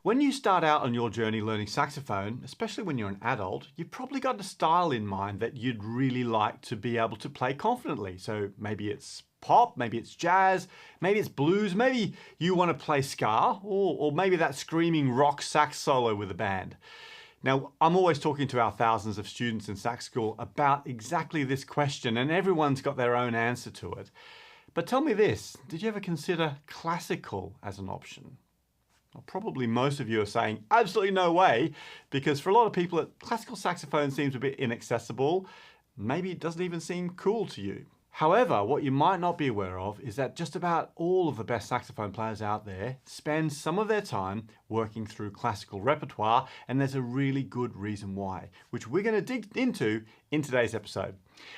When you start out on your journey learning saxophone, especially when you're an adult, you've probably got a style in mind that you'd really like to be able to play confidently. So maybe it's pop, maybe it's jazz, maybe it's blues, maybe you want to play ska, or maybe that screaming rock sax solo with a band. Now, I'm always talking to our thousands of students in sax school about exactly this question, and everyone's got their own answer to it. But tell me this, did you ever consider classical as an option? Well, probably most of you are saying, absolutely no way, because for a lot of people, classical saxophone seems a bit inaccessible. Maybe it doesn't even seem cool to you. However, what you might not be aware of is that just about all of the best saxophone players out there spend some of their time working through classical repertoire, and there's a really good reason why, which we're going to dig into in today's episode.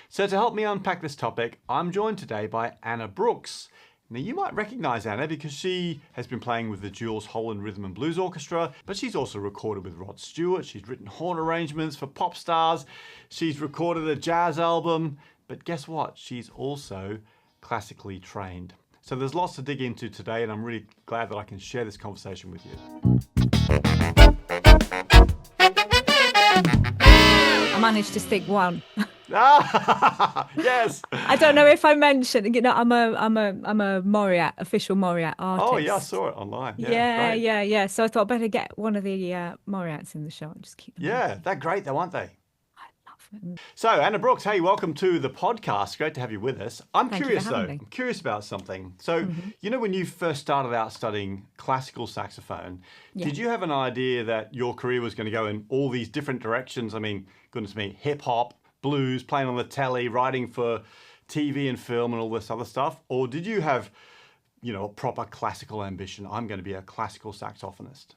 So to help me unpack this topic, I'm joined today by Anna Brooks. Now, you might recognize Anna because she has been playing with the Jools Holland Rhythm and Blues Orchestra, but she's also recorded with Rod Stewart. She's written horn arrangements for pop stars. She's recorded a jazz album, but guess what? She's also classically trained. So there's lots to dig into today, and I'm really glad that I can share this conversation with you. I managed to stick one. Yes. I don't know if I mentioned. I'm a Moriat, official Moriat artist. Oh yeah, I saw it online. Yeah. So I thought I'd better get one of the Moriats in the show and just keep them. Yeah, they're great though, aren't they? I love them. So Anna Brooks, hey, welcome to the podcast. Great to have you with us. I'm curious though. Me. I'm curious about something. So you know, when you first started out studying classical saxophone, did you have an idea that your career was going to go in all these different directions? I mean, goodness me, hip hop, blues, playing on the telly, writing for TV and film and all this other stuff? Or did you have, a proper classical ambition? I'm going to be a classical saxophonist.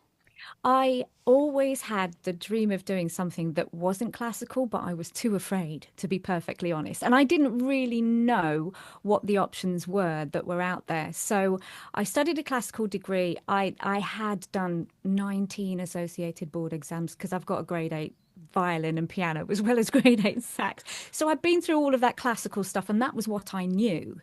I always had the dream of doing something that wasn't classical, but I was too afraid, to be perfectly honest. And I didn't really know what the options were that were out there. So I studied a classical degree. I had done 19 associated board exams because I've got a grade 8 violin and piano as well as grade 8 sax. So I'd been through all of that classical stuff, and that was what I knew.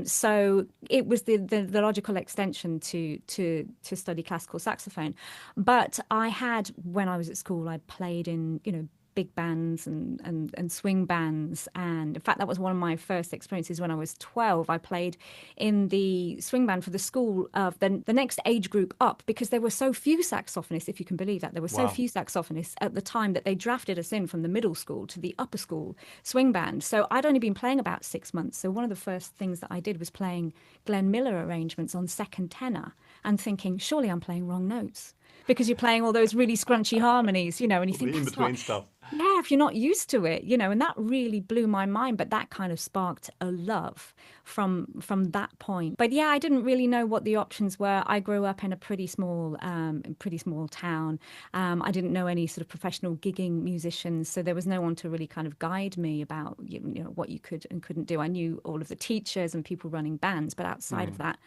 So it was the logical extension to study classical saxophone. But I had, when I was at school, I played in, big bands and swing bands. And in fact, that was one of my first experiences when I was 12. I played in the swing band for the school of the next age group up, because there were so few saxophonists, if you can believe that. There were so few saxophonists at the time that they drafted us in from the middle school to the upper school swing band. So I'd only been playing about 6 months. So one of the first things that I did was playing Glenn Miller arrangements on second tenor and thinking, surely I'm playing wrong notes. Because you're playing all those really scrunchy harmonies, and you think, in between stuff. Yeah, if you're not used to it, and that really blew my mind. But that kind of sparked a love from that point. But yeah, I didn't really know what the options were. I grew up in a pretty small town. I didn't know any sort of professional gigging musicians, so there was no one to really kind of guide me about what you could and couldn't do. I knew all of the teachers and people running bands, but outside of that,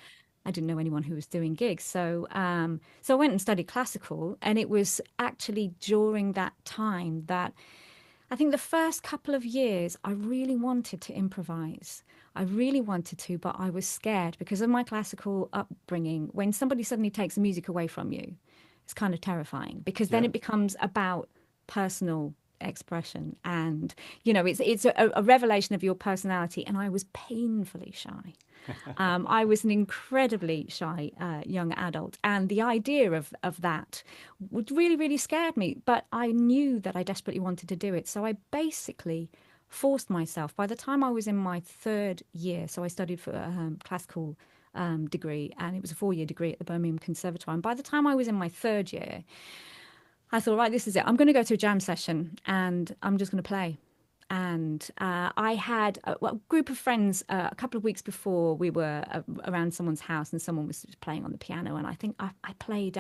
I didn't know anyone who was doing gigs. So I went and studied classical, and it was actually during that time that I think the first couple of years I really wanted to improvise. I really wanted to, but I was scared because of my classical upbringing. When somebody suddenly takes the music away from you, it's kind of terrifying, because then it becomes about personal expression, and it's a revelation of your personality. And I was painfully shy. I was an incredibly shy young adult, and the idea of that would really, really scared me. But I knew that I desperately wanted to do it, so I basically forced myself. By the time I was in my third year, so I studied for a classical degree, and it was a 4-year degree at the Birmingham Conservatoire. And by the time I was in my third year, I thought, right, this is it. I'm going to go to a jam session, and I'm just going to play. And I had a group of friends a couple of weeks before. We were around someone's house, and someone was playing on the piano. And I think I played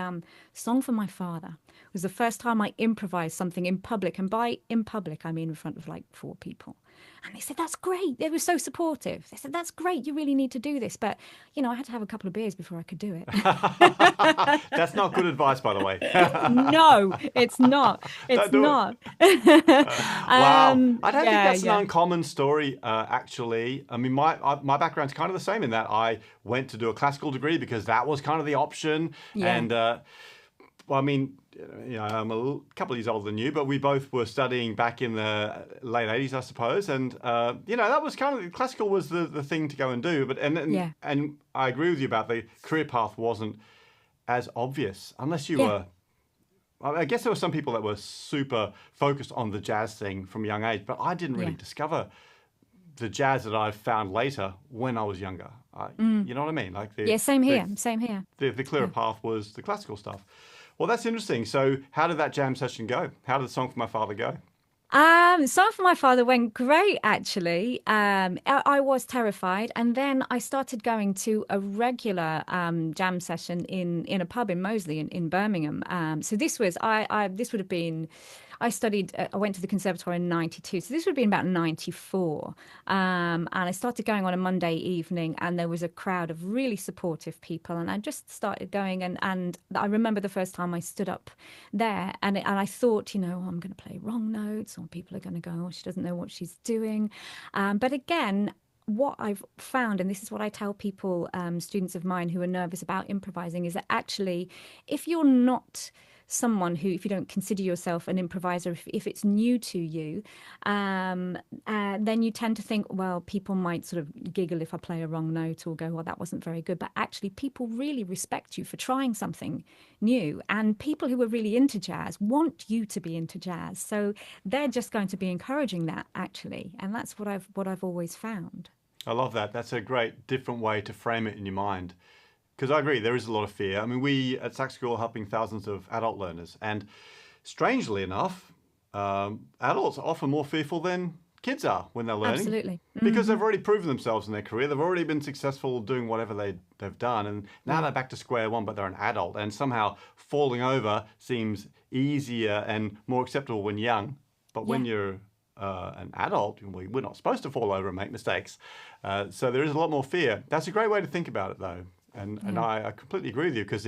Song for My Father. It was the first time I improvised something in public. And by in public, I mean in front of like 4 people. And they said, that's great. They were so supportive. They said, that's great. You really need to do this. But, I had to have a couple of beers before I could do it. That's not good advice, by the way. No, it's not. It's not. Wow. I don't think that's an uncommon story, actually. I mean, my background's kind of the same in that I went to do a classical degree because that was kind of the option. Yeah. And Well, I mean, I'm couple of years older than you, but we both were studying back in the late 80s, I suppose. And, that was kind of, classical was the thing to go and do. But Yeah. and I agree with you about the career path wasn't as obvious unless you Yeah. were. I guess there were some people that were super focused on the jazz thing from a young age, but I didn't really Yeah. discover the jazz that I found later when I was younger. You know what I mean? Like Yeah, same the, here. Same here. the clearer Yeah. path was the classical stuff. Well, that's interesting. So, how did that jam session go? How did the song for my father go? Song for My Father went great, actually. I was terrified, and then I started going to a regular jam session in a pub in Moseley in Birmingham. So this would have been. I went to the conservatoire in 92. So this would have been about 94. And I started going on a Monday evening, and there was a crowd of really supportive people. And I just started going. And I remember the first time I stood up there, and I thought, I'm going to play wrong notes, or people are going to go, oh, she doesn't know what she's doing. But again, what I've found, and this is what I tell people, students of mine who are nervous about improvising, is that actually, if you're not someone who, if you don't consider yourself an improviser, if it's new to you, then you tend to think, well, people might sort of giggle if I play a wrong note or go, well, that wasn't very good. But actually, people really respect you for trying something new. And people who are really into jazz want you to be into jazz. So they're just going to be encouraging that, actually. And that's what I've always found. I love that. That's a great different way to frame it in your mind. Because I agree, there is a lot of fear. I mean, we at Sax School are helping thousands of adult learners. And strangely enough, adults are often more fearful than kids are when they're learning. Absolutely. Because they've already proven themselves in their career. They've already been successful doing whatever they've done. And now they're back to square one, but they're an adult. And somehow falling over seems easier and more acceptable when young. But when you're an adult, we're not supposed to fall over and make mistakes. So there is a lot more fear. That's a great way to think about it, though. And I completely agree with you, because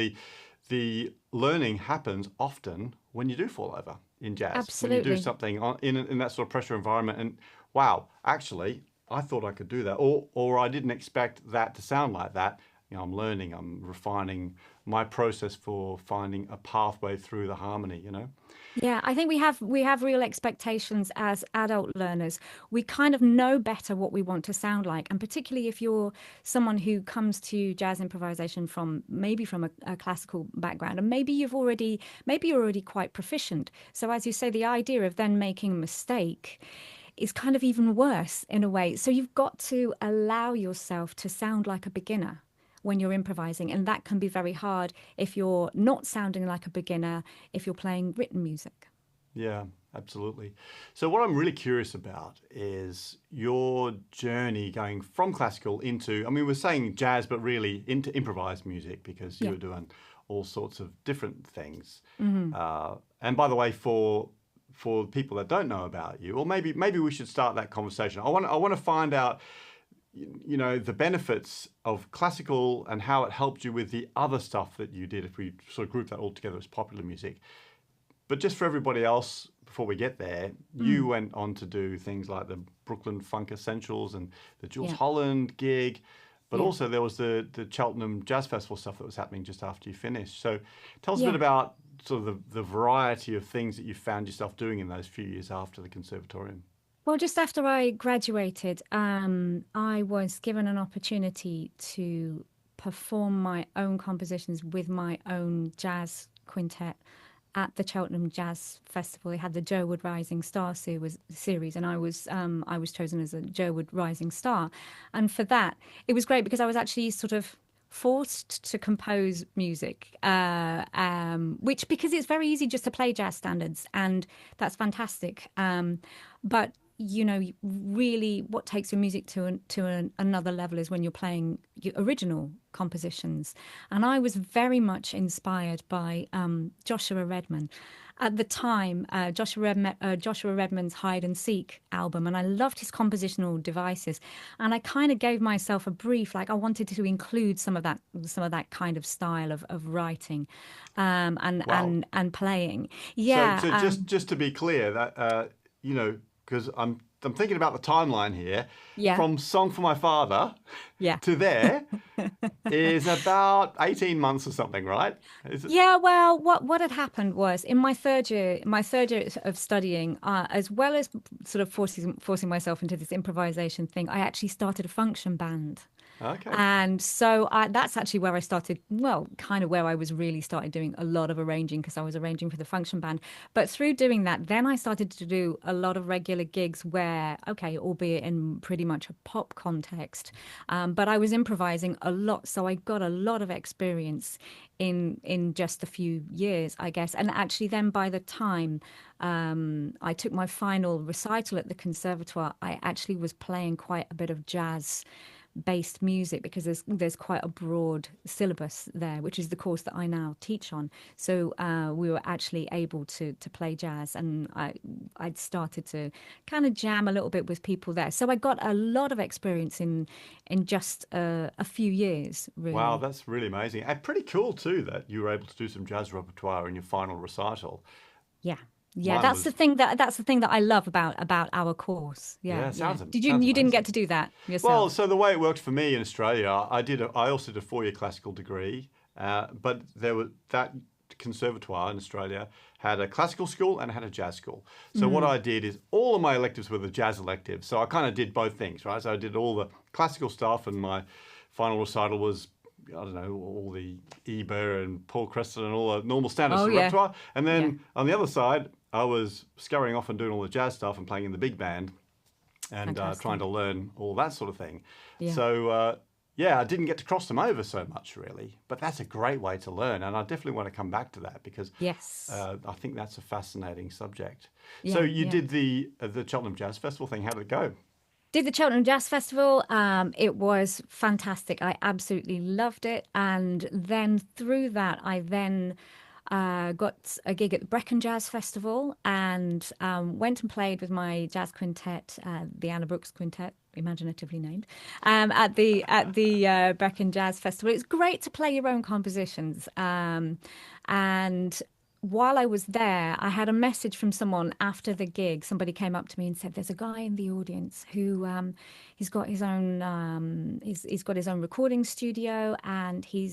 the learning happens often when you do fall over in jazz. Absolutely. When you do something in that sort of pressure environment, and wow, actually, I thought I could do that, or I didn't expect that to sound like that. I'm learning, I'm refining my process for finding a pathway through the harmony. Yeah, I think we have real expectations as adult learners. We kind of know better what we want to sound like, and particularly if you're someone who comes to jazz improvisation from a classical background, and maybe you're already quite proficient. So as you say, the idea of then making a mistake is kind of even worse in a way. So you've got to allow yourself to sound like a beginner when you're improvising. And that can be very hard if you're not sounding like a beginner, if you're playing written music. Yeah, absolutely. So what I'm really curious about is your journey going from classical into, I mean, we're saying jazz, but really into improvised music, because you were doing all sorts of different things. And by the way, for people that don't know about you, or maybe we should start that conversation. I want to find out, the benefits of classical and how it helped you with the other stuff that you did, if we sort of group that all together as popular music. But just for everybody else, before we get there, you went on to do things like the Brooklyn Funk Essentials and the Jools Holland gig, but also there was the Cheltenham Jazz Festival stuff that was happening just after you finished. So tell us a bit about sort of the variety of things that you found yourself doing in those few years after the conservatorium. Well, just after I graduated, I was given an opportunity to perform my own compositions with my own jazz quintet at the Cheltenham Jazz Festival. They had the Jerwood Rising Star series, and I was chosen as a Jerwood Rising Star. And for that, it was great because I was actually sort of forced to compose music, which, because it's very easy just to play jazz standards, and that's fantastic. But really what takes your music to another level is when you're playing your original compositions. And I was very much inspired by Joshua Redman. At the time, Joshua Redman's Hide and Seek album, and I loved his compositional devices. And I kind of gave myself a brief, like I wanted to include some of that kind of style of writing, and playing. Yeah. So just to be clear, that because I'm thinking about the timeline here. Yeah. From Song for My Father Yeah. to there is about 18 months or something, right? Is it? Yeah, well, what had happened was in my third year of studying, as well as sort of forcing myself into this improvisation thing, I actually started a function band. Okay. And so that's actually where I started, well, kind of where I was really started doing a lot of arranging because I was arranging for the function band. But through doing that, then I started to do a lot of regular gigs where, okay, albeit in pretty much a pop context, but I was improvising a lot. So I got a lot of experience in just a few years, I guess. And actually, then by the time I took my final recital at the conservatoire, I actually was playing quite a bit of jazz based music because there's quite a broad syllabus there, which is the course that I now teach on. So we were actually able to play jazz, and I'd started to kind of jam a little bit with people there. So I got a lot of experience in just a few years, Wow, really. that's really amazing. And pretty cool too that you were able to do some jazz repertoire in your final recital. Yeah. Yeah, Mine that's the was, thing that I love about our course. Yeah, yeah, yeah. sounds You didn't get amazing. to do that Well, yourself? so the way it worked for me in Australia, I also did a 4-year classical degree, but there was that conservatoire in Australia had a classical school and had a jazz school. So what I did is all of my electives were the jazz electives. So I kind of did both things, right? So I did all the classical stuff, and my final recital was, I don't know, all the Eber and Paul Creston and all the normal standards Oh of yeah, repertoire. And yeah. then on the other side, I was scurrying off and doing all the jazz stuff and playing in the big band and trying to Fantastic. learn all that sort of thing. Yeah. So yeah, I didn't get to cross them over so much really, but that's a great way to learn, and I definitely want to come back to that because Yes. I think that's a fascinating subject. So Yeah, you yeah. did the Cheltenham Jazz Festival thing. How did it go? Did the Cheltenham Jazz Festival. It was fantastic. I absolutely loved it. And then through that, I then got a gig at the Brecon Jazz Festival and went and played with my jazz quintet, the Anna Brooks Quintet, imaginatively named, at the Brecon Jazz Festival. It's great to play your own compositions. And while I was there, I had a message from someone after the gig. Somebody came up to me and said, "There's a guy in the audience who he's got his own recording studio, and he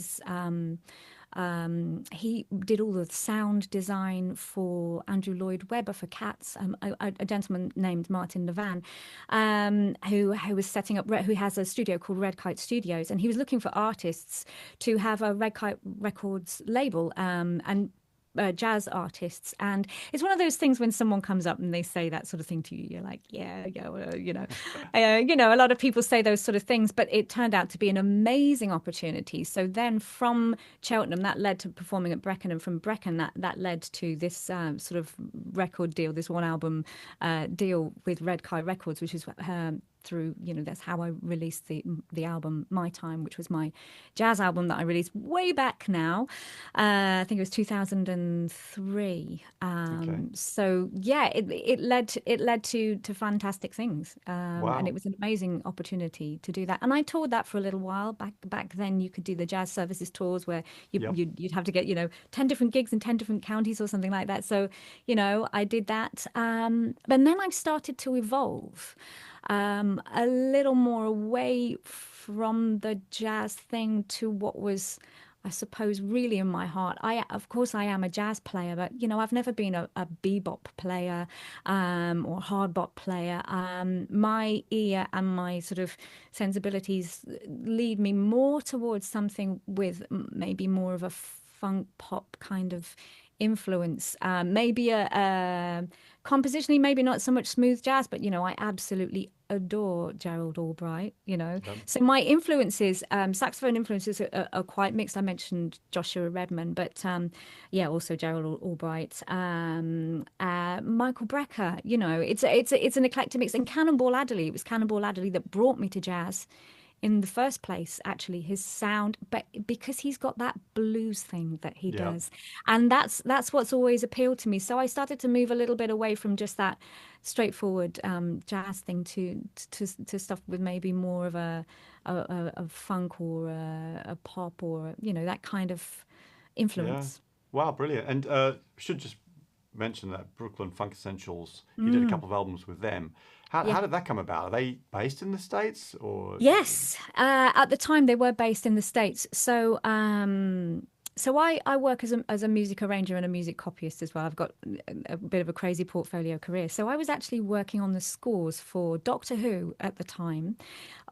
did all the sound design for Andrew Lloyd Webber for Cats, a gentleman named Martin Levan, who was setting up, who has a studio called Red Kite Studios, and he was looking for artists to have a Red Kite Records label, and jazz artists. And it's one of those things when someone comes up and they say that sort of thing to you, you're like, yeah, yeah, well, a lot of people say those sort of things, but it turned out to be an amazing opportunity. So then from Cheltenham, that led to performing at Brecon, and from Brecon, that led to this sort of record deal, this one album deal with Red Kite Records, which is through, that's how I released the album My Time, which was my jazz album that I released way back now. I think it was 2003. Okay. So yeah, it led to fantastic things, and it Wow. was an amazing opportunity to do that. And I toured that for a little while. Back then, you could do the jazz services tours where Yep. you'd have to get 10 different gigs in 10 different counties or something like that. So I did that, but then I started to evolve a little more away from the jazz thing to what was, I suppose, really in my heart. Of course, I am a jazz player, but I've never been a bebop player or hard bop player. My ear and my sort of sensibilities lead me more towards something with maybe more of a funk pop kind of influence. Maybe a compositionally, maybe not so much smooth jazz, but I absolutely adore Gerald Albright. Yep. So my influences, saxophone influences, are quite mixed. I mentioned Joshua Redman, but yeah, also Gerald Albright, Michael Brecker. It's an eclectic mix. And Cannonball Adderley. It was Cannonball Adderley that brought me to jazz in the first place, actually, his sound, but because he's got that blues thing that he Yep. does, and that's what's always appealed to me. So I started to move a little bit away from just that straightforward jazz thing to stuff with maybe more of a funk or a pop or that kind of Yeah. influence. Wow, brilliant. And should just mention that Brooklyn Funk Essentials, you did a Mm. couple of albums with them. How did that come about? Are they based in the States or? Yes, at the time they were based in the States. So I work as a music arranger and a music copyist as well. I've got a bit of a crazy portfolio career. So I was actually working on the scores for Doctor Who at the time,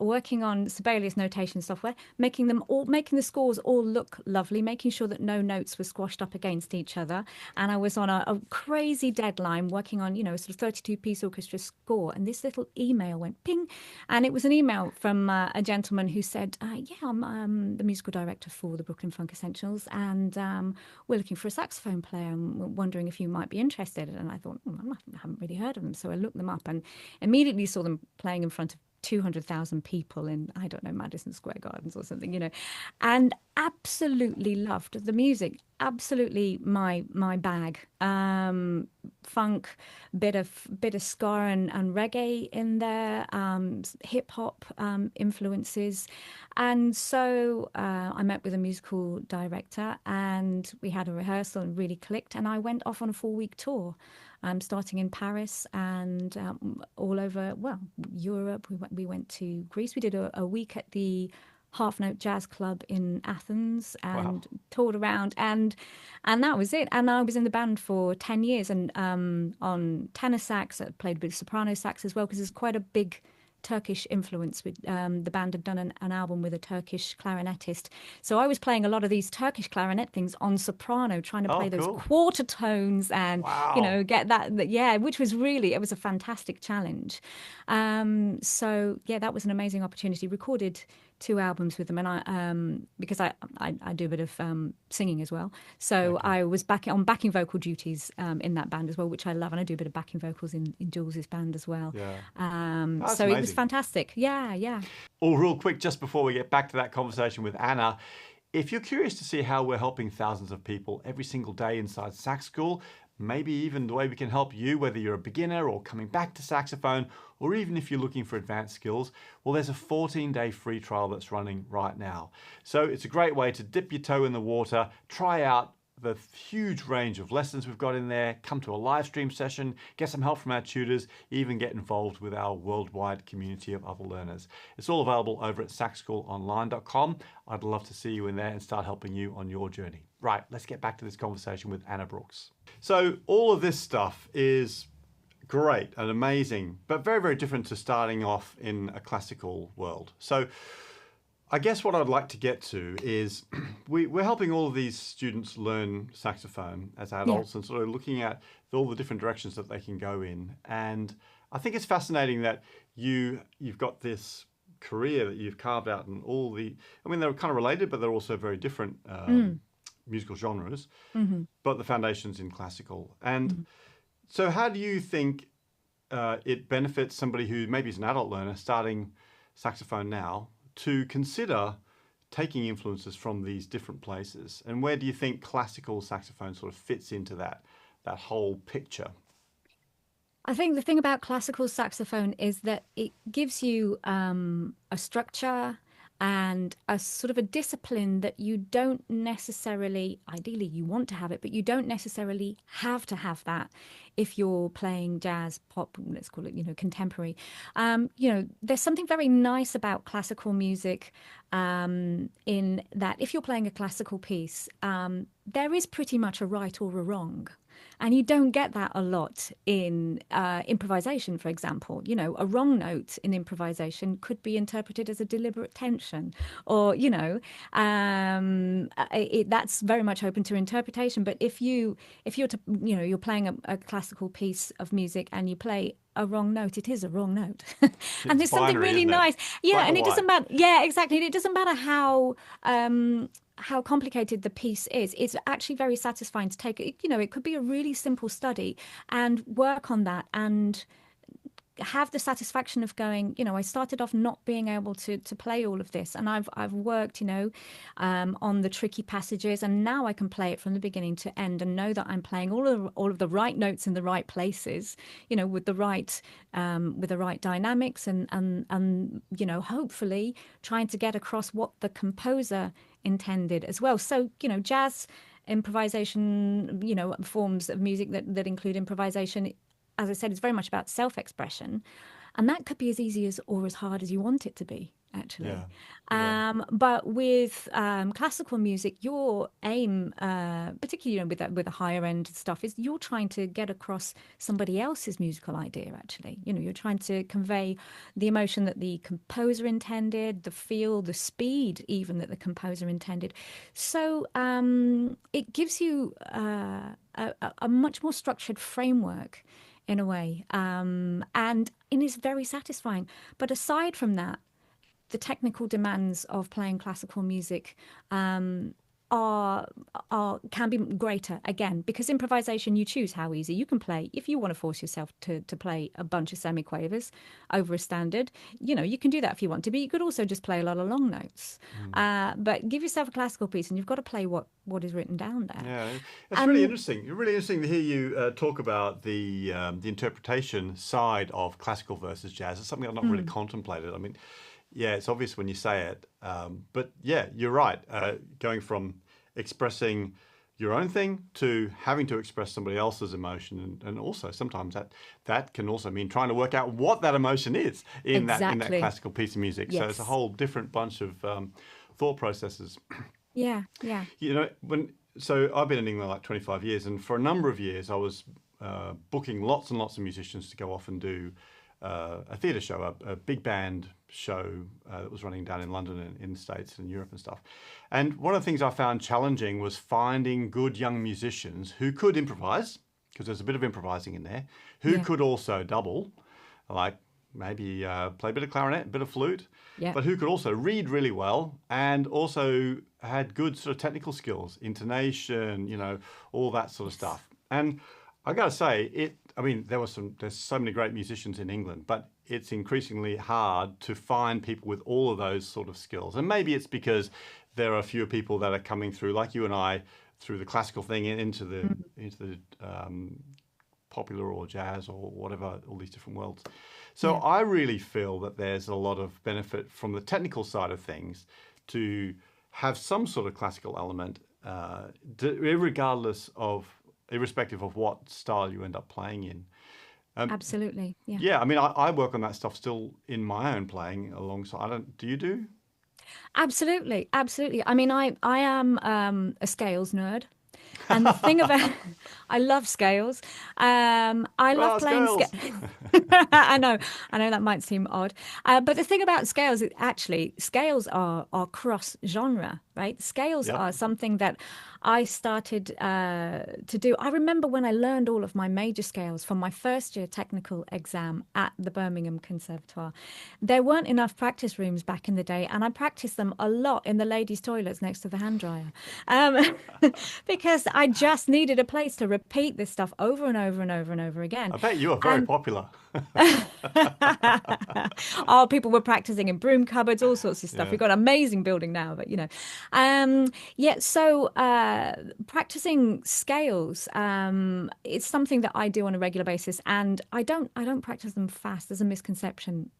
working on Sibelius notation software, making the scores all look lovely, making sure that no notes were squashed up against each other. And I was on a crazy deadline working on, a sort of 32-piece orchestra score. And this little email went ping. And it was an email from a gentleman who said, yeah, I'm the musical director for the Brooklyn Funk Essentials, and we're looking for a saxophone player, and we're wondering if you might be interested. And I thought, I haven't really heard of them. So I looked them up and immediately saw them playing in front of 200,000 people in, I don't know, Madison Square Gardens or something, and absolutely loved the music. Absolutely my bag. Funk, bit of ska and reggae in there, hip hop influences. And so I met with a musical director and we had a rehearsal and really clicked. And I went off on a 4-week tour, starting in Paris and all over, Europe. We went to Greece. We did a week at the Half Note Jazz Club in Athens and toured around, and that was it. And I was in the band for 10 years and on tenor sax. I played a bit of soprano sax as well, because there's quite a big Turkish influence. With the band had done an album with a Turkish clarinetist, so I was playing a lot of these Turkish clarinet things on soprano, trying to play those quarter tones and get that, which was really, it was a fantastic challenge. So that was an amazing opportunity. Recorded 2 albums with them, and I because I do a bit of singing as well, so I was on backing vocal duties in that band as well, which I love, and I do a bit of backing vocals in Jools' band as well. So amazing. It was fantastic. Yeah. All real quick, just before we get back to that conversation with Anna, if you're curious to see how we're helping thousands of people every single day inside Sax School, maybe even the way we can help you, whether you're a beginner or coming back to saxophone, or even if you're looking for advanced skills, well, there's a 14-day free trial that's running right now. So it's a great way to dip your toe in the water, try out the huge range of lessons we've got in there, come to a live stream session, get some help from our tutors, even get involved with our worldwide community of other learners. It's all available over at saxschoolonline.com. I'd love to see you in there and start helping you on your journey. Right, let's get back to this conversation with Anna Brooks. So all of this stuff is great and amazing, but very, very different to starting off in a classical world. So I guess what I'd like to get to is we're helping all of these students learn saxophone as adults and sort of looking at all the different directions that they can go in. And I think it's fascinating that you've got this career that you've carved out and all the, I mean, they're kind of related, but they're also very different musical genres, but the foundation's in classical. And so how do you think it benefits somebody who maybe is an adult learner starting saxophone now to consider taking influences from these different places? And where do you think classical saxophone sort of fits into that whole picture? I think the thing about classical saxophone is that it gives you a structure and a sort of a discipline that you don't necessarily, ideally you want to have it, but you don't necessarily have to have that if you're playing jazz, pop, let's call it, contemporary. There's something very nice about classical music in that if you're playing a classical piece, there is pretty much a right or a wrong. And you don't get that a lot in improvisation, for example. A wrong note in improvisation could be interpreted as a deliberate tension, or that's very much open to interpretation. But if you're playing a classical piece of music and you play a wrong note, it is a wrong note. And there's something really nice. Yeah, and it doesn't matter. Yeah, exactly. It doesn't matter how complicated the piece is. It's actually very satisfying to take it. It could be a really simple study and work on that and have the satisfaction of going, I started off not being able to play all of this, and I've worked, on the tricky passages, and now I can play it from the beginning to end and know that I'm playing all of the right notes in the right places, with the right dynamics and hopefully trying to get across what the composer intended as well. So, jazz improvisation, forms of music that include improvisation, as I said, it's very much about self-expression. And that could be as easy as or as hard as you want it to be, Yeah. actually. Yeah. But with classical music, your aim, particularly with the higher end stuff, is you're trying to get across somebody else's musical idea. Actually, you're trying to convey the emotion that the composer intended, the feel, the speed, even that the composer intended. So it gives you a much more structured framework in a way, and it is very satisfying. But aside from that, the technical demands of playing classical music um, are can be greater again, because improvisation, you choose how easy you can play. If you want to force yourself to play a bunch of semiquavers over a standard, you can do that if you want to, but you could also just play a lot of long notes. But give yourself a classical piece and you've got to play what is written down there. Yeah, it's really And interesting. It's really interesting to hear you talk about the interpretation side of classical versus jazz. It's something I've not really contemplated. I mean, yeah, it's obvious when you say it, but yeah, you're right. Going from expressing your own thing to having to express somebody else's emotion, and also sometimes that can also mean trying to work out what that emotion is in that exactly. classical piece of music. So it's a Yes. whole different bunch of thought processes. Yeah. Yeah. So I've been in England like 25 years, and for a number of years I was booking lots and lots of musicians to go off and do a theatre show, a big band show that was running down in London and in the States and Europe and stuff. And one of the things I found challenging was finding good young musicians who could improvise, because there's a bit of improvising in there, who Yeah. could also double, like maybe play a bit of clarinet, a bit of flute, Yeah. but who could also read really well and also had good sort of technical skills, intonation, all that sort of stuff. And I got to say, I mean, there's so many great musicians in England, but it's increasingly hard to find people with all of those sort of skills. And maybe it's because there are fewer people that are coming through, like you and I, through the classical thing into the popular or jazz or whatever, all these different worlds. So Yeah. I really feel that there's a lot of benefit from the technical side of things to have some sort of classical element, irrespective of what style you end up playing in. Absolutely. Yeah. Yeah, I mean, I work on that stuff still in my own playing alongside. Do you do? Absolutely, absolutely. I mean, I am a scales nerd, and the thing about I love scales. I love Ah, playing scales. I know that might seem odd, but the thing about scales is actually scales are cross genre, right? Scales Yep. are something that I started to do. I remember when I learned all of my major scales from my first year technical exam at the Birmingham Conservatoire. There weren't enough practice rooms back in the day, and I practiced them a lot in the ladies' toilets next to the hand dryer, because I just needed a place to repeat this stuff over and over and over and over again. I bet you are very And popular. oh, people were practicing in broom cupboards, all sorts of stuff. Yeah. We've got an amazing building now, but yeah. So practicing scales, it's something that I do on a regular basis, and I don't practice them fast. There's a misconception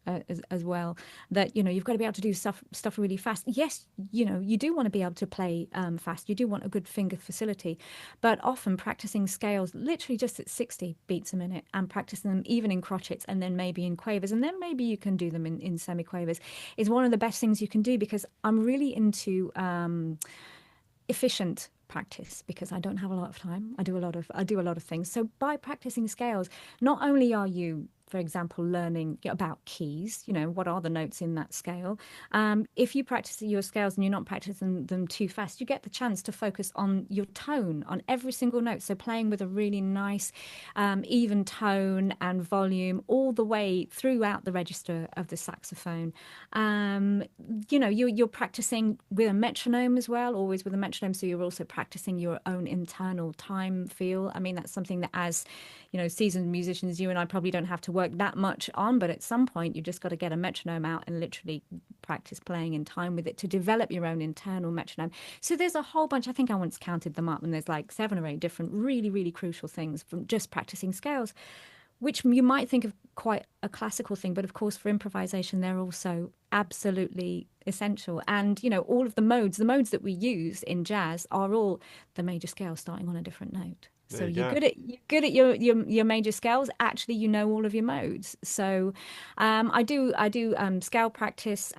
as well that you've got to be able to do stuff really fast. Yes, you do want to be able to play fast. You do want a good finger facility, but often practicing scales literally just at 60 beats a minute and practicing them even in crotchets and then maybe in quavers and then maybe you can do them in semi-quavers is one of the best things you can do, because I'm really into efficient practice because I don't have a lot of time. I do a lot of things. So by practicing scales, not only are you, for example, learning about keys, what are the notes in that scale. If you practice your scales and you're not practicing them too fast, you get the chance to focus on your tone, on every single note. So playing with a really nice, even tone and volume all the way throughout the register of the saxophone. You're practicing with a metronome as well, always with a metronome. So you're also practicing your own internal time feel. I mean, that's something that as seasoned musicians, you and I probably don't have to work that much on, but at some point you just got to get a metronome out and literally practice playing in time with it to develop your own internal metronome. So there's a whole bunch, I think I once counted them up, and there's like 7 or 8 different really, really crucial things from just practicing scales, which you might think of quite a classical thing, but of course for improvisation they're also absolutely essential. And all of the modes that we use in jazz are all the major scale starting on a different note. There So you go. you're good at your major scales. Actually, you know all of your modes. So I do scale practice.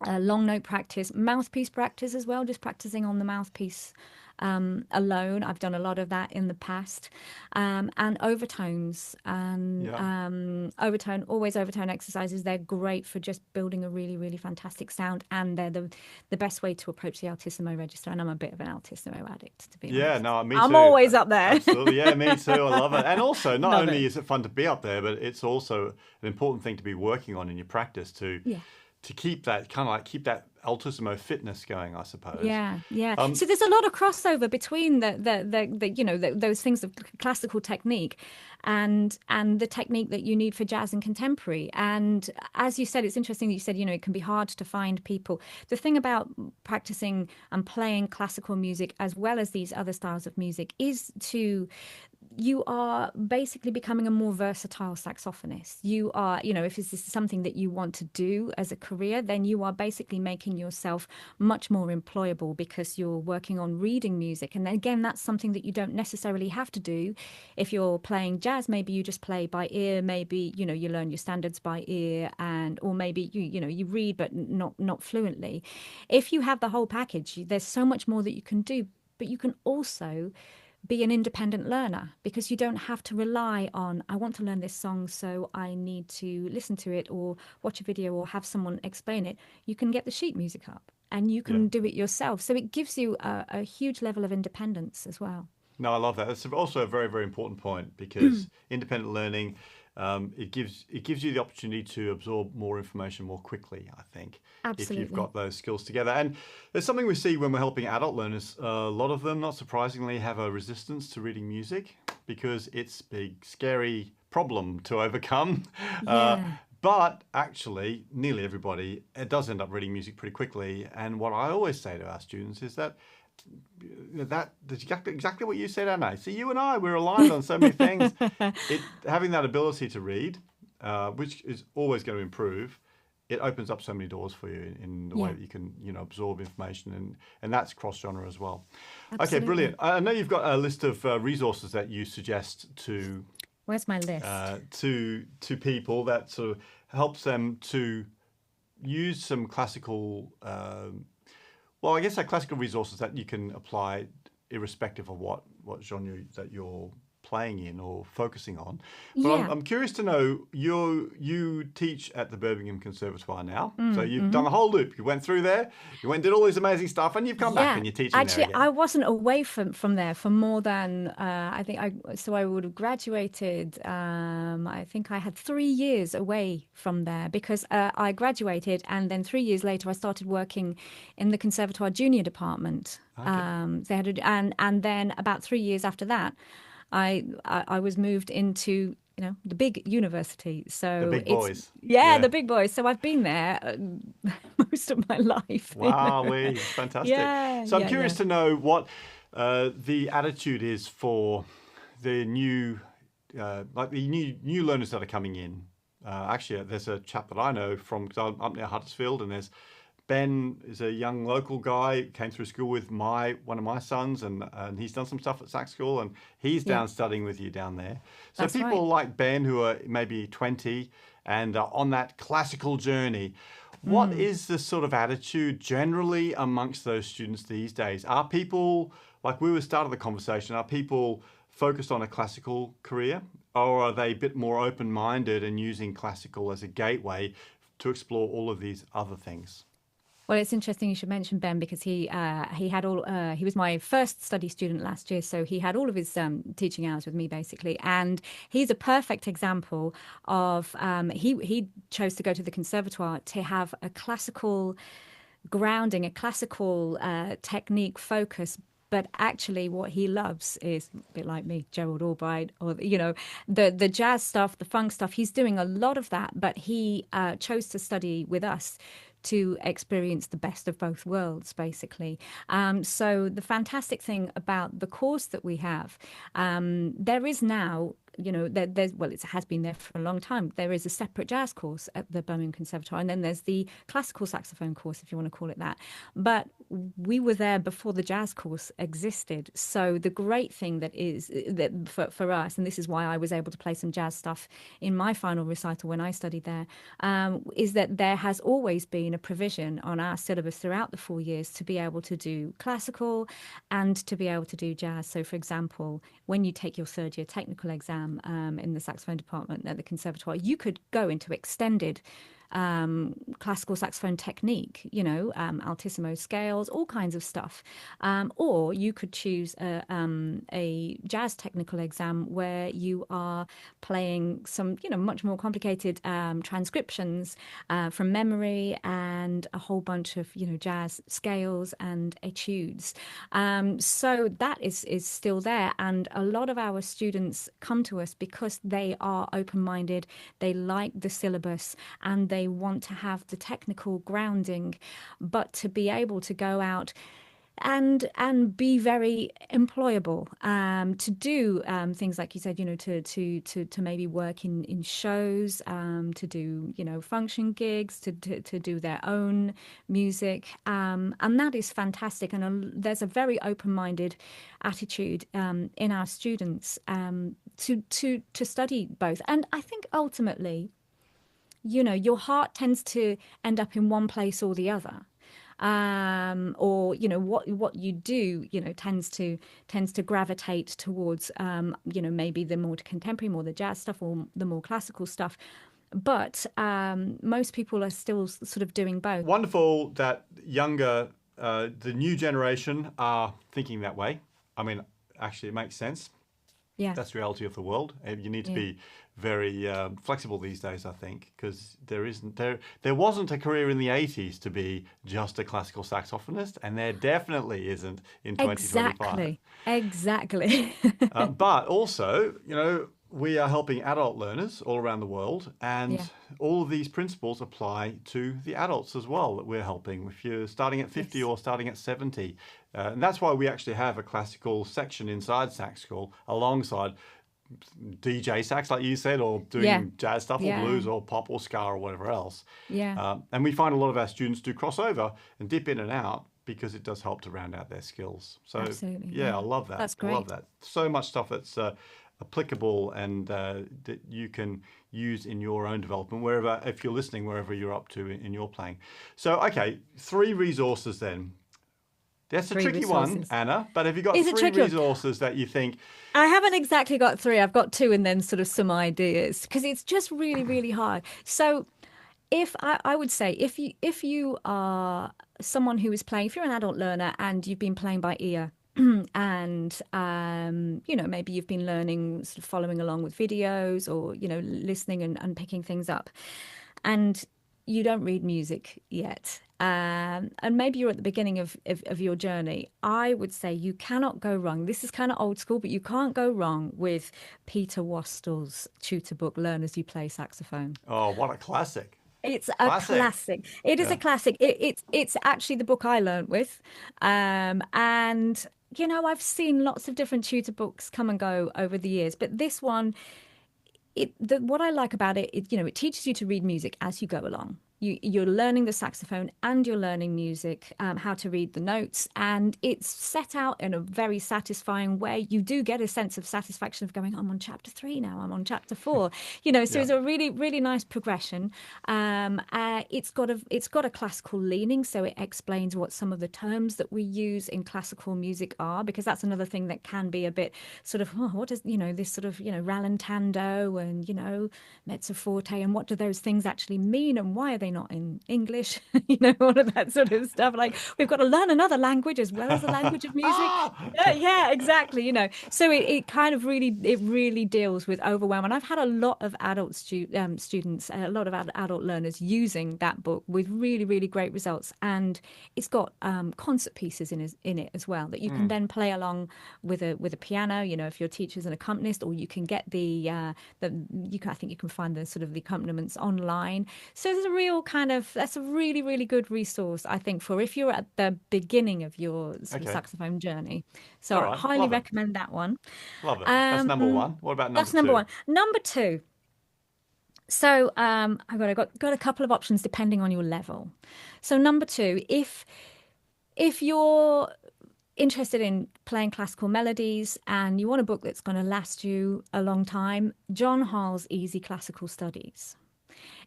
Long note practice, mouthpiece practice as well, just practicing on the mouthpiece alone. I've done a lot of that in the past. And overtones and Yeah. always overtone exercises. They're great for just building a really, really fantastic sound. And they're the best way to approach the altissimo register. And I'm a bit of an altissimo addict, to be Yeah, honest. no, me I'm too. always up there. Absolutely. Yeah, me too. I love it. And also, not Love only it. is it fun to be up there, but it's also an important thing to be working on in your practice Yeah. to keep that kind of like keep that altissimo fitness going, I suppose. Yeah, yeah. Um, So there's a lot of crossover between those things of classical technique and the technique that you need for jazz and contemporary. And as you said, it's interesting that you said, it can be hard to find people. The thing about practicing and playing classical music as well as these other styles of music is you are basically becoming a more versatile saxophonist. You are, if this is something that you want to do as a career, then you are basically making yourself much more employable because you're working on reading music. And again, that's something that you don't necessarily have to do. If you're playing jazz, maybe you just play by ear, maybe, you learn your standards by ear, or maybe you read but not fluently. If you have the whole package, there's so much more that you can do, but you can also be an independent learner because you don't have to rely on, I want to learn this song, so I need to listen to it or watch a video or have someone explain it. You can get the sheet music up and you yeah. can do it yourself. So it gives you a huge level of independence as well. No, I love that. That's also a very, very important point because independent learning, it gives you the opportunity to absorb more information more quickly, I think, if you've Absolutely. got those skills together. And there's something we see when we're helping adult learners. A lot of them, not surprisingly, have a resistance to reading music because it's a big, scary problem to overcome. Uh, Yeah. but actually, nearly everybody it does end up reading music pretty quickly. And what I always say to our students is that's exactly what you said, Anna. See, you and I, we're aligned on so many things. Having that ability to read, which is always going to improve, it opens up so many doors for you in the way Yeah, that you can, absorb information, and that's cross genre as well. Okay, absolutely. brilliant. I know you've got a list of resources that you suggest Where's my list? to people that sort of helps them to use some classical. Well, I guess they're classical resources that you can apply irrespective of what genre that you're playing in or focusing on. But I'm, Yeah. I'm curious to know, you teach at the Birmingham Conservatoire now. So you've Mm-hmm. done the whole loop. You went through there, you went and did all this amazing stuff, and you've come back Yeah, and you're teaching there actually, I again. wasn't away from there for more than I would have graduated. I think I had 3 years away from there because I graduated and then 3 years later I started working in the Conservatoire junior department. Okay. They had and then about 3 years after that, I was moved into the big university. The So big it's boys. yeah, Yeah. the big boys. So I've been there most of my life. Wow, fantastic. Yeah, So I'm yeah, yeah. curious to know what the attitude is for the like the new learners that are coming in. Actually, there's a chap that I know from, 'cause I'm up near Huddersfield, and there's Ben is a young local guy, came through school with one of my sons, and he's done some stuff at sax school, and he's Yeah, down studying with you down there. So that's right. people like Ben who are maybe 20 and are on that classical journey, what Mm. is the sort of attitude generally amongst those students these days? Are people, like we were starting the conversation, are people focused on a classical career, or are they a bit more open-minded and using classical as a gateway to explore all of these other things? Well, it's interesting you should mention Ben because he was my first study student last year, so he had all of his teaching hours with me basically, and he's a perfect example of he chose to go to the conservatoire to have a classical grounding, a classical technique focus. But actually, what he loves is a bit like me, Gerald Albright, or the jazz stuff, the funk stuff. He's doing a lot of that, but he chose to study with us to experience the best of both worlds, basically. So the fantastic thing about the course that we have, there is now it has been there for a long time. There is a separate jazz course at the Birmingham Conservatoire, and then there's the classical saxophone course, if you want to call it that. But we were there before the jazz course existed. So the great thing that is that for us, and this is why I was able to play some jazz stuff in my final recital when I studied there, is that there has always been a provision on our syllabus throughout the 4 years to be able to do classical and to be able to do jazz. So, for example, when you take your third year technical exam in the saxophone department at the Conservatoire, you could go into extended classical saxophone technique, altissimo scales, all kinds of stuff. Or you could choose a jazz technical exam where you are playing some, much more complicated transcriptions from memory and a whole bunch of, jazz scales and etudes. So that is still there. And a lot of our students come to us because they are open-minded, they like the syllabus, and they want to have the technical grounding, but to be able to go out and be very employable, to do things like you said, to maybe work in shows, to do function gigs, to do their own music, and that is fantastic. And there's a very open-minded attitude in our students to study both. And I think ultimately, your heart tends to end up in one place or the other. Or what you do tends to gravitate towards maybe the more contemporary, more the jazz stuff, or the more classical stuff. But most people are still sort of doing both. Wonderful that the new generation are thinking that way. I mean, actually, it makes sense. Yeah, that's the reality of the world. You need to be very flexible these days, I think, because there wasn't a career in the 80s to be just a classical saxophonist, and there definitely isn't in 2025. Exactly. But also, we are helping adult learners all around the world, and all of these principles apply to the adults as well that we're helping. If you're starting at 50 or starting at 70, and that's why we actually have a classical section inside Sax School alongside DJ sax, like you said, or doing jazz stuff or blues or pop or ska or whatever else. And we find a lot of our students do crossover and dip in and out because it does help to round out their skills. So absolutely, I love that. That's great. I love that. So much stuff that's applicable and that you can use in your own development wherever, if you're listening, wherever you're up to in your playing. So, okay, 3 resources then. That's a tricky one, Anna, but have you got 3 resources that you think? I haven't exactly got 3. I've got 2 and then sort of some ideas, because it's just really, really hard. So if I would say if you are someone who is playing, if you're an adult learner and you've been playing by ear, and maybe you've been learning, sort of following along with videos, or listening and picking things up, and you don't read music yet, and maybe you're at the beginning of your journey, I would say you cannot go wrong. This is kind of old school, but you can't go wrong with Peter Wastel's tutor book, Learn as You Play Saxophone. Oh, what a classic. It's a classic. It is a classic. It's actually the book I learned with. And, I've seen lots of different tutor books come and go over the years, but this one, what I like about it, it teaches you to read music as you go along. You're learning the saxophone and you're learning music, how to read the notes, and it's set out in a very satisfying way. You do get a sense of satisfaction of going, I'm on chapter 3 now, I'm on chapter 4. It's a really, really nice progression. It's got a classical leaning, so it explains what some of the terms that we use in classical music are, because that's another thing that can be a bit sort of, what is this sort of rallentando and mezzo forte, and what do those things actually mean, and why are they not in English? All of that sort of stuff. Like, we've got to learn another language as well as the language of music. Yeah, exactly. So it kind of really deals with overwhelm. And I've had a lot of adult students, a lot of adult learners using that book with really, really great results. And it's got concert pieces in it as well that you can then play along with a piano. If your teacher's an accompanist, or you can get I think you can find the sort of the accompaniments online. So there's a real real kind of, that's a really, really good resource, I think, for if you're at the beginning of your sort of Okay. saxophone journey. So All I right. highly Love it. recommend that one. Love it. That's number Um, one. What about number that's number two? one. Number two. So I got a couple of options depending on your level. So number two, if you're interested in playing classical melodies and you want a book that's going to last you a long time, John Hall's Easy Classical Studies.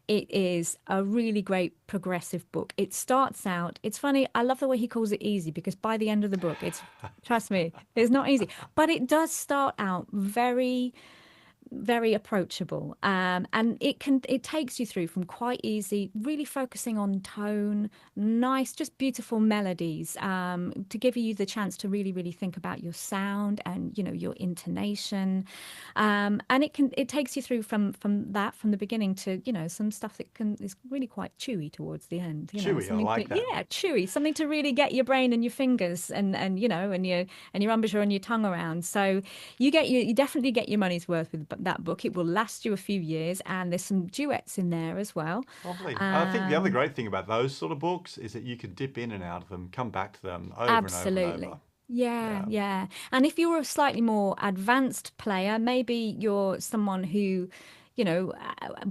It is a really great progressive book. It starts out, it's funny, I love the way he calls it easy because by the end of the book, trust me, it's not easy. But it does start out very approachable, and it takes you through from quite easy, really focusing on tone, nice, just beautiful melodies, to give you the chance to really think about your sound and your intonation, and it takes you through from the beginning to some stuff that is really quite chewy towards the end, Chewy. I something like that. yeah, chewy, something to really get your brain and your fingers and your embouchure and your tongue around. So you definitely get your money's worth with that book. It will last you a few years, and there's some duets in there as well. Lovely. I think the other Um, great thing about those sort of books is that you can dip in and out of them, come back to them over and over and over. Absolutely. Yeah, Yeah. yeah. And if you're a slightly more advanced player, maybe you're someone who,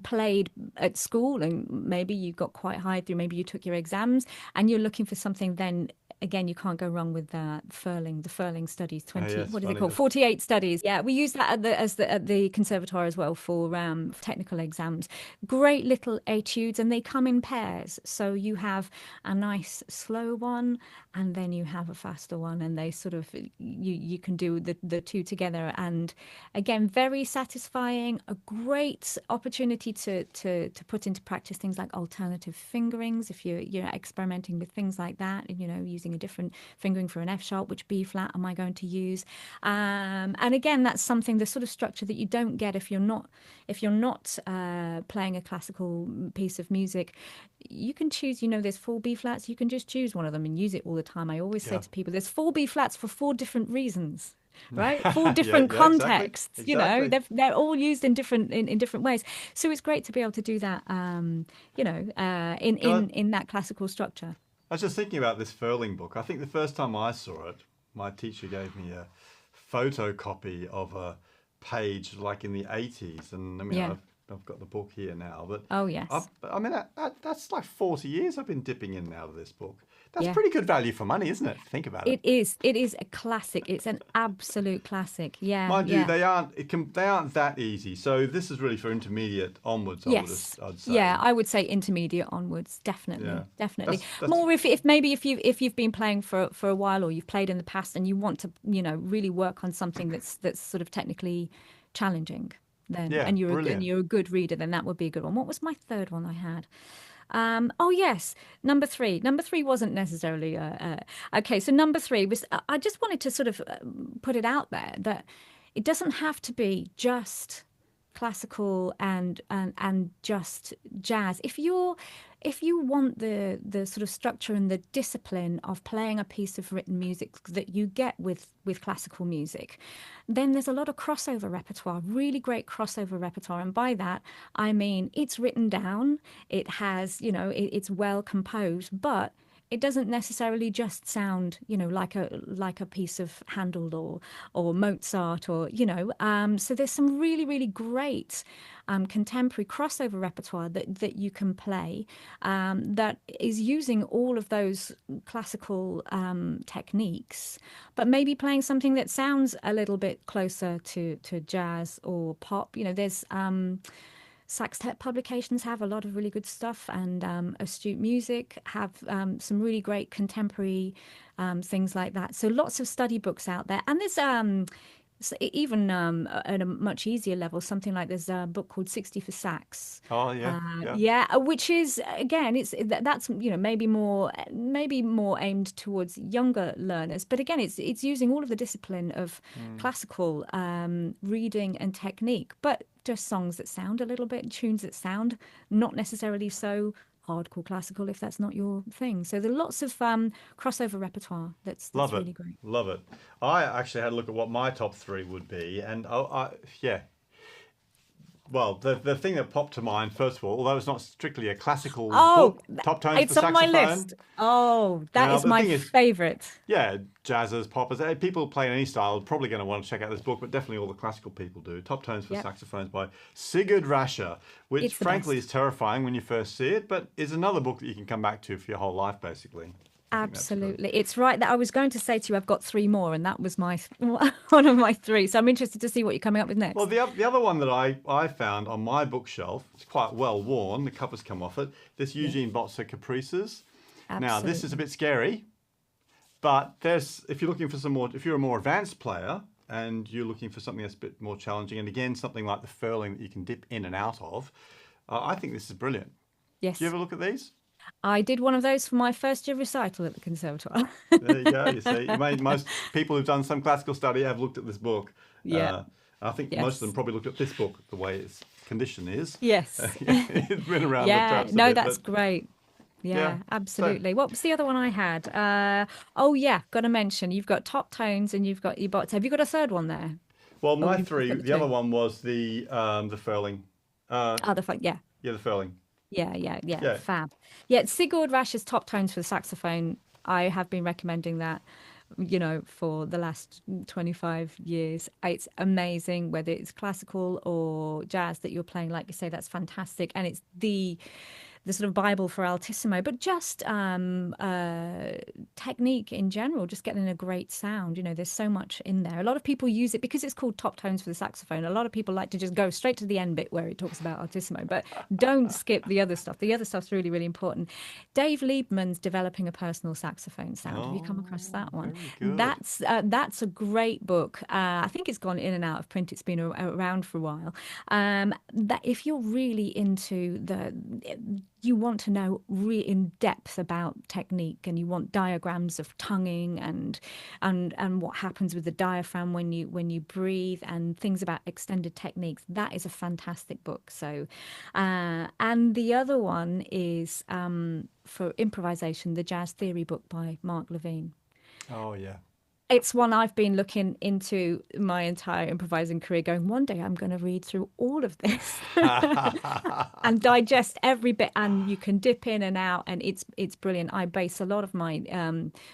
played at school and maybe you got quite high through, maybe you took your exams and you're looking for something, then again, you can't go wrong with the Furling studies, Oh, 20, yes. what is it Funny. called? 48 studies. Yeah, we use that at the conservatoire as well for technical exams. Great little etudes, and they come in pairs. So you have a nice slow one and then you have a faster one, and they sort of you can do the two together, and again, very satisfying. A great opportunity to put into practice things like alternative fingerings if you're experimenting with things like that, and using a different fingering for an F sharp, which B flat am I going to use, and again, that's something, the sort of structure that you don't get if you're not playing a classical piece of music. You can choose, there's four B flats. You can just choose one of them and use it all the time. I always say Yeah. to people, there's four B flats for four different reasons, right? Four Yeah. different Yeah. Exactly. contexts. Exactly. They're all used in different ways. So it's great to be able to do that. You know, In that classical structure. I was just thinking about this Furling book. I think the first time I saw it, my teacher gave me a photocopy of a page like in the 80s. And I mean, Yeah. I've got the book here now, but Oh yes. that's like 40 years I've been dipping in and out of this book. That's Yeah. pretty good value for money, isn't it? Think about it. It is. It is a classic. It's an absolute classic. Yeah. Mind you, Yeah. they aren't that easy. So this is really for intermediate onwards, Yes. I'd Yeah, say. I would say intermediate onwards, definitely, Yeah. definitely. That's More if maybe if you've been playing for a while or you've played in the past and you want to, really work on something that's sort of technically challenging, then yeah, and brilliant. you're a good reader, then that would be a good one. What was my third one I had? Oh yes, number three. Number three wasn't necessarily okay. So number three was, I just wanted to sort of put it out there that it doesn't have to be just classical and just jazz. If you want the sort of structure and the discipline of playing a piece of written music that you get with classical music, then there's a lot of crossover repertoire, really great crossover repertoire. And by that, I mean it's written down, it has, it's well composed, but it doesn't necessarily just sound, like a piece of Handel or Mozart so there's some really, really great contemporary crossover repertoire that you can play that is using all of those classical techniques, but maybe playing something that sounds a little bit closer to jazz or pop. There's Saxtet publications have a lot of really good stuff, and Astute Music have some really great contemporary things like that. So lots of study books out there, and there's even at a much easier level, something like there's a book called 60 for Sax. Oh yeah, yeah. Yeah, which is again, that's maybe more aimed towards younger learners, but again, it's using all of the discipline of Mm. classical reading and technique, but just songs that sound a little bit, tunes that sound not necessarily so hardcore classical if that's not your thing. So there are lots of crossover repertoire that's Love it. really great. Love it. I actually had a look at what my top three would be, and yeah, Well, the thing that popped to mind, first of all, although it's not strictly a classical Oh, book, Top Tones for it's on my Saxophone. list. Oh, that is But the my thing is, favorite. yeah, jazzers, poppers, people playing any style are probably going to want to check out this book, but definitely all the classical people do. Top Tones for Yep. Saxophones by Sigurd Rascher, which It's the frankly best. is terrifying when you first see it, but is another book that you can come back to for your whole life, basically. I think that's good. Absolutely. It's right that I was going to say to you, I've got three more, and that was my one of my three. So I'm interested to see what you're coming up with next. Well, the other one that I found on my bookshelf, it's quite well worn, the covers come off it, this Eugene Botzer Caprices. Now, this is a bit scary, but if you're looking for if you're a more advanced player and you're looking for something that's a bit more challenging, and again, something like the furling that you can dip in and out of, I think this is brilliant. Yes. Do you ever look at these? I did one of those for my first year recital at the conservatoire. There you go. You see, most people who've done some classical study have looked at this book. Yeah. I think most of them probably looked at this book, the way its condition is. Yes. It's been around the Yeah. traps a No, bit, that's but great. yeah. Yeah, absolutely. What was the other one I had? Oh yeah, got to mention you've got Top Tones and you've got your bots. Have you got a third one there? Well, Oh, my you've three. got the The other two. one was the furling. Oh, yeah. Yeah, the furling. Yeah. Fab. Yeah, Sigurd Rascher's Top Tones for the saxophone. I have been recommending that, for the last 25 years. It's amazing, whether it's classical or jazz that you're playing. Like you say, that's fantastic. And it's the sort of Bible for altissimo, but just technique in general, just getting a great sound. There's so much in there. A lot of people use it because it's called Top Tones for the saxophone. A lot of people like to just go straight to the end bit where it talks about altissimo, but don't skip the other stuff. The other stuff's really, really important. Dave Liebman's Developing a Personal Saxophone Sound. Have you come across that one? Very good. That's a great book. I think it's gone in and out of print. It's been around for a while. That if you're really into you want to know in depth about technique, and you want diagrams of tonguing and what happens with the diaphragm when you breathe, and things about extended techniques. That is a fantastic book. So, and the other one is for improvisation, the Jazz Theory book by Mark Levine. Oh yeah. It's one I've been looking into my entire improvising career, going, one day I'm going to read through all of this and digest every bit, and you can dip in and out, and it's brilliant. I base a lot of my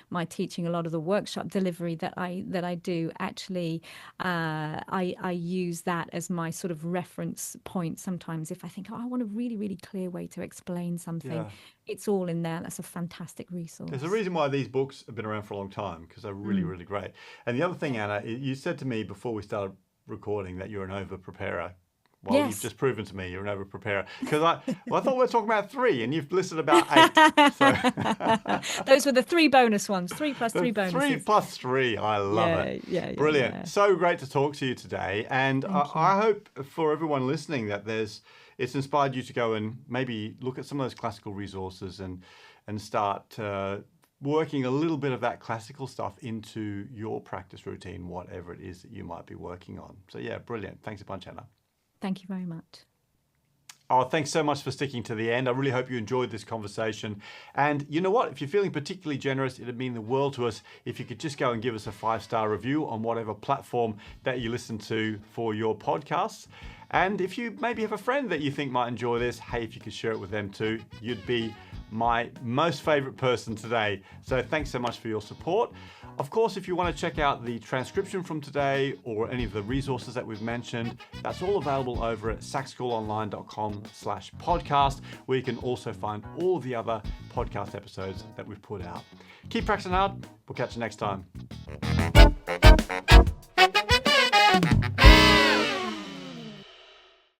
my teaching, a lot of the workshop delivery that I do, actually I use that as my sort of reference point sometimes. If I think, I want a really, really clear way to explain something, Yeah. it's all in there. That's a fantastic resource. There's a reason why these books have been around for a long time, because they're really, really great. And the other thing, Anna, you said to me before we started recording that you're an over-preparer. Well, Yes. you've just proven to me you're an over-preparer. Because I thought we were talking about 3, and you've listed about 8. So Those were the 3 bonus ones. 3 plus 3 bonuses. 3 plus 3, I love it. Yeah. Brilliant. Yeah. So great to talk to you today. And I hope for everyone listening that it's inspired you to go and maybe look at some of those classical resources and start working a little bit of that classical stuff into your practice routine, whatever it is that you might be working on. So yeah, brilliant. Thanks a bunch, Anna. Thank you very much. Oh, thanks so much for sticking to the end. I really hope you enjoyed this conversation. And you know what? If you're feeling particularly generous, it'd mean the world to us if you could just go and give us a 5-star review on whatever platform that you listen to for your podcasts. And if you maybe have a friend that you think might enjoy this, hey, if you could share it with them too, you'd be my most favorite person today. So thanks so much for your support. Of course, if you want to check out the transcription from today or any of the resources that we've mentioned, that's all available over at saxschoolonline.com/podcast, where you can also find all the other podcast episodes that we've put out. Keep practicing hard. We'll catch you next time.